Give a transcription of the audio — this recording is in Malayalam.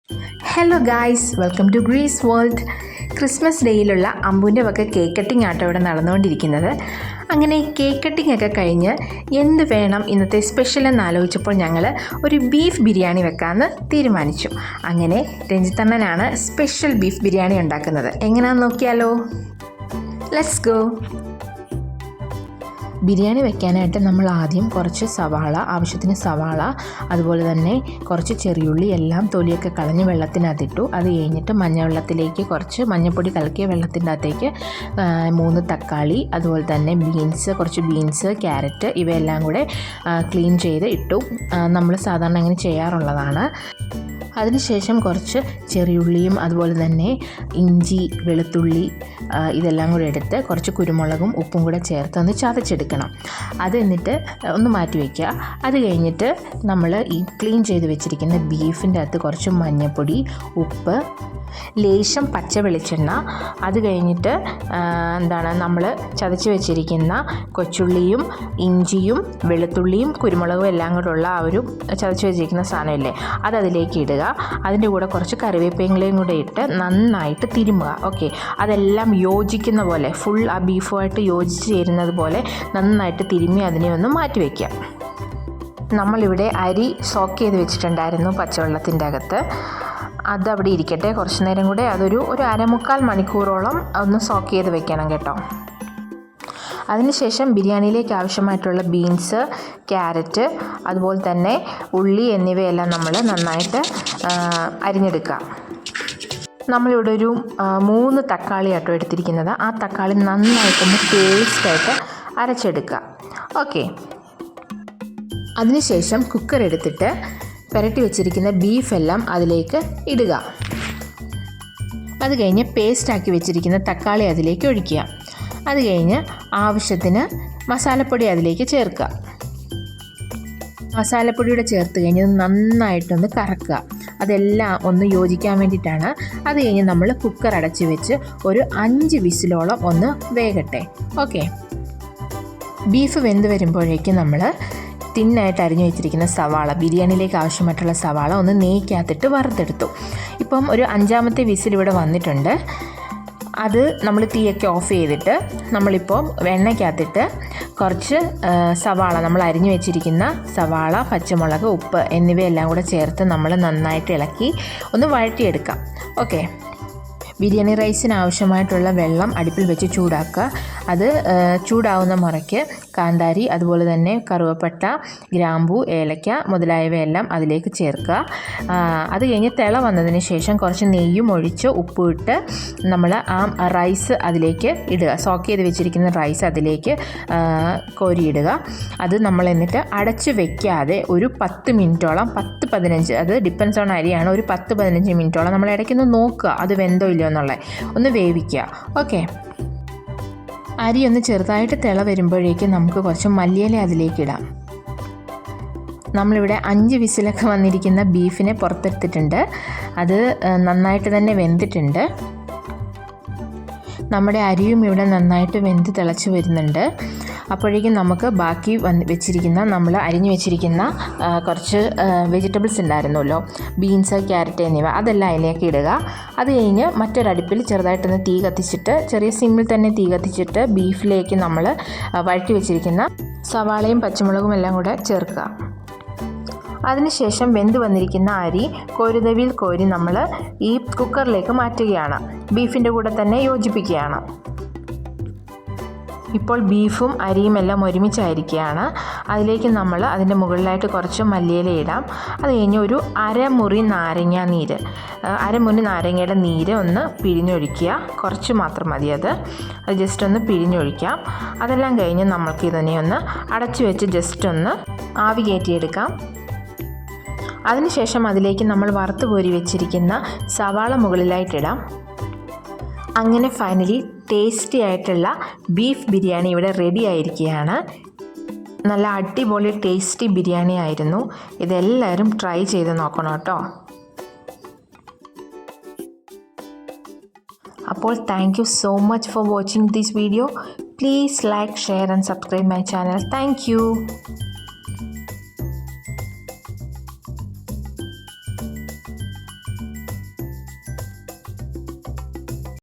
Hello guys, welcome to Grace world. Christmas ഡേയിലുള്ള അമ്പുവിൻ്റെ വക കേക്ക് കട്ടിംഗ് ആട്ടോ ഇവിടെ നടന്നുകൊണ്ടിരിക്കുന്നത്. അങ്ങനെ കേക്ക് കട്ടിംഗ് ഒക്കെ കഴിഞ്ഞ് എന്ത് വേണം ഇന്നത്തെ സ്പെഷ്യൽ എന്ന് ആലോചിച്ചപ്പോൾ ഞങ്ങൾ ഒരു ബീഫ് ബിരിയാണി വെക്കാമെന്ന് തീരുമാനിച്ചു. അങ്ങനെ രഞ്ജിത്തണ്ണനാണ് സ്പെഷ്യൽ ബീഫ് ബിരിയാണി ഉണ്ടാക്കുന്നത്. എങ്ങനെയാണെന്ന് നോക്കിയാലോ, ലെറ്റ്സ് ഗോ. ബിരിയാണി വെക്കാനായിട്ട് നമ്മൾ ആദ്യം കുറച്ച് ആവശ്യത്തിന് സവാള, അതുപോലെ തന്നെ കുറച്ച് ചെറിയുള്ളി എല്ലാം തൊലിയൊക്കെ കളഞ്ഞ് വെള്ളത്തിനകത്തിട്ടു. അത് കഴിഞ്ഞിട്ട് മഞ്ഞൾവെള്ളത്തിലേക്ക് കുറച്ച് മഞ്ഞൾപ്പൊടി കലക്കിയ വെള്ളത്തിൻ്റെ അകത്തേക്ക് 3 തക്കാളി, അതുപോലെ തന്നെ കുറച്ച് ബീൻസ്, ക്യാരറ്റ് ഇവയെല്ലാം കൂടെ ക്ലീൻ ചെയ്ത് ഇട്ടു. നമ്മൾ സാധാരണ അങ്ങനെ ചെയ്യാറുള്ളതാണ്. അതിനുശേഷം കുറച്ച് ചെറിയുള്ളിയും അതുപോലെ തന്നെ ഇഞ്ചി, വെളുത്തുള്ളി ഇതെല്ലാം കൂടെ എടുത്ത് കുറച്ച് കുരുമുളകും ഉപ്പും കൂടെ ചേർത്ത് ഒന്ന് ചതച്ചെടുക്കണം. അത് എന്നിട്ട് ഒന്ന് മാറ്റി വയ്ക്കുക. അത് കഴിഞ്ഞിട്ട് നമ്മൾ ഈ ക്ലീൻ ചെയ്ത് വെച്ചിരിക്കുന്ന ബീഫിൻ്റെ അകത്ത് കുറച്ച് മഞ്ഞൾപ്പൊടി, ഉപ്പ്, ലേശം പച്ച വെളിച്ചെണ്ണ, അത് കഴിഞ്ഞിട്ട് നമ്മൾ ചതച്ച് വെച്ചിരിക്കുന്ന കൊച്ചുള്ളിയും ഇഞ്ചിയും വെളുത്തുള്ളിയും കുരുമുളകും എല്ലാം കൂടെ ഉള്ള ആ ഒരു ചതച്ച് വെച്ചിരിക്കുന്ന സാധനമില്ലേ, അതിലേക്ക് ഇടുക. അതിൻ്റെ കൂടെ കുറച്ച് കറിവേപ്പിലയും കൂടെ ഇട്ട് നന്നായിട്ട് തിരുമുക. ഓക്കെ, അതെല്ലാം യോജിക്കുന്ന പോലെ ഫുൾ ആ ബീഫുമായിട്ട് യോജിച്ച് ചേരുന്നത് പോലെ നന്നായിട്ട് തിരുമ്മി അതിനെ ഒന്ന് മാറ്റി വയ്ക്കുക. നമ്മളിവിടെ അരി സോക്ക് ചെയ്ത് വെച്ചിട്ടുണ്ടായിരുന്നു പച്ചവെള്ളത്തിൻ്റെ അകത്ത്. അതവിടെ ഇരിക്കട്ടെ. കുറച്ച് നേരം കൂടെ അതൊരു 1/4 മണിക്കൂറോളം ഒന്ന് സോക്ക് ചെയ്ത് വെക്കണം കേട്ടോ. അതിനുശേഷം ബിരിയാണിയിലേക്ക് ആവശ്യമായിട്ടുള്ള ബീൻസ്, ക്യാരറ്റ്, അതുപോലെ തന്നെ ഉള്ളി എന്നിവയെല്ലാം നമ്മൾ നന്നായിട്ട് അരിഞ്ഞെടുക്കുക. നമ്മളിവിടെ ഒരു 3 തക്കാളി ആട്ടോ എടുത്തിരിക്കുന്നത്. ആ തക്കാളി നന്നായിട്ടൊന്ന് പേസ്റ്റായിട്ട് അരച്ചെടുക്കുക. ഓക്കെ, അതിനുശേഷം കുക്കർ എടുത്തിട്ട് പുരട്ടി വെച്ചിരിക്കുന്ന ബീഫെല്ലാം അതിലേക്ക് ഇടുക. അത് കഴിഞ്ഞ് പേസ്റ്റാക്കി വെച്ചിരിക്കുന്ന തക്കാളി അതിലേക്ക് ഒഴിക്കുക. അത് കഴിഞ്ഞ് ആവശ്യത്തിന് മസാലപ്പൊടി അതിലേക്ക് ചേർക്കുക. മസാലപ്പൊടിയുടെ ചേർത്ത് കഴിഞ്ഞ് നന്നായിട്ടൊന്ന് കറക്കുക. അതെല്ലാം ഒന്ന് യോജിക്കാൻ വേണ്ടിയിട്ടാണ്. അത് കഴിഞ്ഞ് നമ്മൾ കുക്കർ അടച്ച് വെച്ച് ഒരു 5 വിസിലോളം ഒന്ന് വേകട്ടെ. ഓക്കെ, ബീഫ് വെന്ത് വരുമ്പോഴേക്കും നമ്മൾ തിന്നായിട്ട് അരിഞ്ഞു വെച്ചിരിക്കുന്ന സവാള, ബിരിയാണിയിലേക്ക് ആവശ്യമായിട്ടുള്ള സവാള ഒന്ന് നെയ്ക്കകത്തിട്ട് വറുത്തെടുത്തു. ഇപ്പം ഒരു 5ാമത്തെ വിസിൽ ഇവിടെ വന്നിട്ടുണ്ട്. അത് നമ്മൾ തീയൊക്കെ ഓഫ് ചെയ്തിട്ട് നമ്മളിപ്പോൾ എണ്ണയ്ക്കകത്തിട്ട് കുറച്ച് സവാള, നമ്മൾ അരിഞ്ഞു വെച്ചിരിക്കുന്ന സവാള, പച്ചമുളക്, ഉപ്പ് എന്നിവയെല്ലാം കൂടെ ചേർത്ത് നമ്മൾ നന്നായിട്ട് ഇളക്കി ഒന്ന് വഴറ്റിയെടുക്കാം. ഓക്കെ, ബിരിയാണി റൈസിന് ആവശ്യമായിട്ടുള്ള വെള്ളം അടുപ്പിൽ വെച്ച് ചൂടാക്കുക. അത് ചൂടാവുന്ന മുറയ്ക്ക് കാന്താരി, അതുപോലെ തന്നെ കറുവപ്പട്ട, ഗ്രാമ്പൂ, ഏലക്ക മുതലായവയെല്ലാം അതിലേക്ക് ചേർക്കുക. അത് കഴിഞ്ഞ് തിള വന്നതിന് ശേഷം കുറച്ച് നെയ്യും ഒഴിച്ച് ഉപ്പിട്ട് നമ്മൾ ആ റൈസ് അതിലേക്ക് ഇടുക. സോക്ക് ചെയ്ത് വെച്ചിരിക്കുന്ന റൈസ് അതിലേക്ക് കോരിയിടുക. അത് നമ്മൾ എന്നിട്ട് അടച്ച് വെക്കാതെ ഒരു 10 മിനിറ്റോളം, 10-15, അത് ഡിപ്പെൻസ് ഓൺ അരിയാണ്, ഒരു 10-15 മിനിറ്റോളം നമ്മൾ ഇടയ്ക്കൊന്ന് നോക്കുക അത് വെന്തോ ഇല്ലയോ എന്നുള്ളത്, ഒന്ന് വേവിക്കുക. ഓക്കെ, അരി ഒന്ന് ചെറുതായിട്ട് തിള വരുമ്പോഴേക്കും നമുക്ക് കുറച്ച് മല്ലിയില അതിലേക്ക് ഇടാം. നമ്മളിവിടെ 5 വിസിലൊക്കെ വന്നിരിക്കുന്ന ബീഫിനെ പുറത്തെടുത്തിട്ടുണ്ട്. അത് നന്നായിട്ട് തന്നെ വെന്തിട്ടുണ്ട്. നമ്മുടെ അരിയും ഇവിടെ നന്നായിട്ട് വെന്ത് തിളച്ച് വരുന്നുണ്ട്. അപ്പോഴേക്കും നമുക്ക് ബാക്കി വെച്ചിരിക്കുന്ന, നമ്മൾ അരിഞ്ഞു വെച്ചിരിക്കുന്ന കുറച്ച് വെജിറ്റബിൾസ് ഉണ്ടായിരുന്നല്ലോ, ബീൻസ്, ക്യാരറ്റ് എന്നിവ, അതെല്ലാം അതിലേക്ക് ഇടുക. അത് കഴിഞ്ഞ് മറ്റൊരടുപ്പിൽ ചെറുതായിട്ടൊന്ന് തീ കത്തിച്ചിട്ട്, ചെറിയ സിമ്മിൽ തന്നെ തീ കത്തിച്ചിട്ട് ബീഫിലേക്ക് നമ്മൾ വഴറ്റി വെച്ചിരിക്കുന്ന സവാളയും പച്ചമുളകും എല്ലാം കൂടെ ചേർക്കുക. അതിനുശേഷം വെന്ത് വന്നിരിക്കുന്ന അരി കോരുതവിയിൽ കോരി നമ്മൾ ഈ കുക്കറിലേക്ക് മാറ്റുകയാണ്. ബീഫിൻ്റെ കൂടെ തന്നെ യോജിപ്പിക്കുകയാണ്. ഇപ്പോൾ ബീഫും അരിയും എല്ലാം ഒരുമിച്ചായിരിക്കുകയാണ്. അതിലേക്ക് നമ്മൾ അതിൻ്റെ മുകളിലായിട്ട് കുറച്ച് മല്ലിയില ഇടാം. അത് കഴിഞ്ഞ് ഒരു അരമുറി നാരങ്ങയുടെ നീര് ഒന്ന് പിഴിഞ്ഞൊഴിക്കുക. കുറച്ച് മാത്രം മതി, അത് ജസ്റ്റ് ഒന്ന് പിഴിഞ്ഞൊഴിക്കാം. അതെല്ലാം കഴിഞ്ഞ് നമ്മൾക്ക് ഇതിനെ ഒന്ന് അടച്ചു വെച്ച് ജസ്റ്റ് ഒന്ന് ആവി കയറ്റിയെടുക്കാം. അതിനുശേഷം അതിലേക്ക് നമ്മൾ വറുത്ത് കോരി വെച്ചിരിക്കുന്ന സവാള മുകളിലായിട്ടിടാം. അങ്ങനെ ഫൈനലി ടേസ്റ്റി ആയിട്ടുള്ള ബീഫ് ബിരിയാണി ഇവിടെ റെഡി ആയിരിക്കുകയാണ്. നല്ല അടിപൊളി ടേസ്റ്റി ബിരിയാണി ആയിരുന്നു. ഇതെല്ലാവരും ട്രൈ ചെയ്ത് നോക്കണം കേട്ടോ. അപ്പോൾ thank you so much for watching this video. Please like, share and subscribe my channel. Thank you.